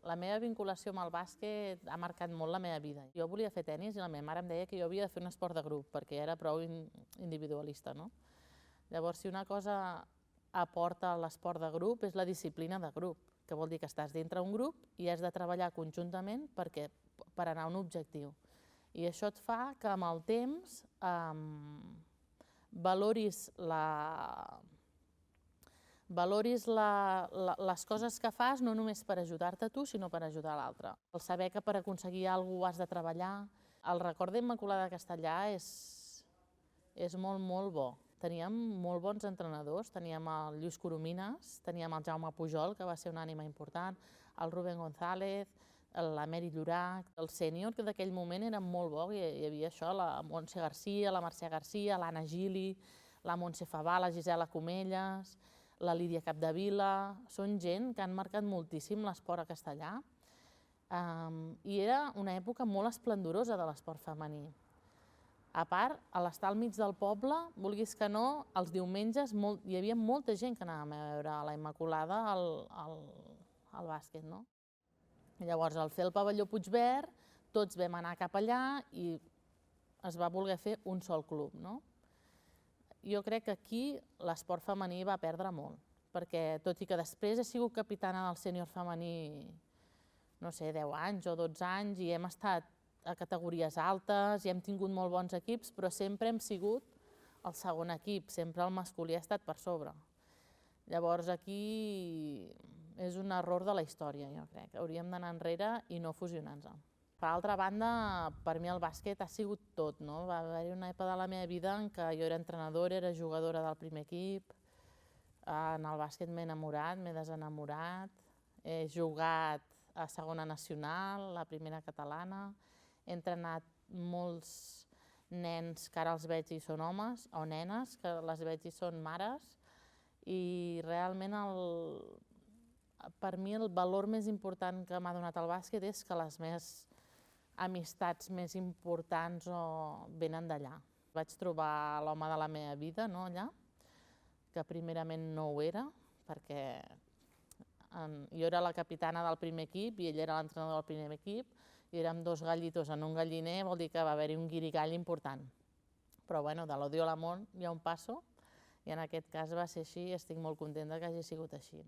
La meva vinculació amb el bàsquet ha marcat molt la meva vida. Jo volia fer tennis i la meva mare em deia que jo havia de fer un esport de grup perquè era prou individualista, no? Llavors, si una cosa aporta l'esport de grup és la disciplina de grup, que vol dir que estàs dintre un grup i has de treballar conjuntament per anar a un objectiu. I això et fa que amb el temps valoris les coses que fas no només per ajudar-te tu, sinó per ajudar l'altre. El saber que per aconseguir alguna cosa has de treballar. El record d'Immaculada de Castellar és molt, molt bo. Teníem molt bons entrenadors, teníem el Lluís Coromines, teníem el Jaume Pujol, que va ser una ànima important, el Rubén González, la Mary Llorach, el sènior, que d'aquell moment era molt bo, hi havia això, la Montse Garcia, la Mercè Garcia, l'Anna Gili, la Montse Favà, la Gisela Comelles, la Lídia Capdevila, són gent que han marcat moltíssim l'esport a Castellar i era una època molt esplendorosa de l'esport femení. A part, a l'estar al mig del poble, vulguis que no, els diumenges hi havia molta gent que anàvem a veure la Immaculada al bàsquet, no? Llavors, al fer el pavelló Puigverd, tots vam anar cap allà i es va voler fer un sol club, no? Jo crec que aquí l'esport femení va perdre molt, perquè tot i que després he sigut capitana del sènior femení, no sé, 10 anys o 12 anys, i hem estat a categories altes i hem tingut molt bons equips, però sempre hem sigut el segon equip, sempre el masculí ha estat per sobre. Llavors aquí és un error de la història, jo crec. Hauríem d'anar enrere i no fusionar-nos. Per altra banda, per mi el bàsquet ha sigut tot, no? Va haver-hi una època de la meva vida en què jo era entrenadora, era jugadora del primer equip, en el bàsquet m'he enamorat, m'he desenamorat, he jugat a segona nacional, la primera catalana, he entrenat molts nens que ara els veig i són homes, o nenes que les veig i són mares, i realment per mi el valor més important que m'ha donat el bàsquet és que les meves amistats més importants venen d'allà. Vaig trobar l'home de la meva vida allà, que primerament no ho era, perquè jo era la capitana del primer equip i ell era l'entrenador del primer equip, i érem dos gallitos en un galliner, vol dir que va haver-hi un guirigall important. Però bueno, de l'odio a l'amor hi ha un passo, i en aquest cas va ser així i estic molt contenta que hagi sigut així.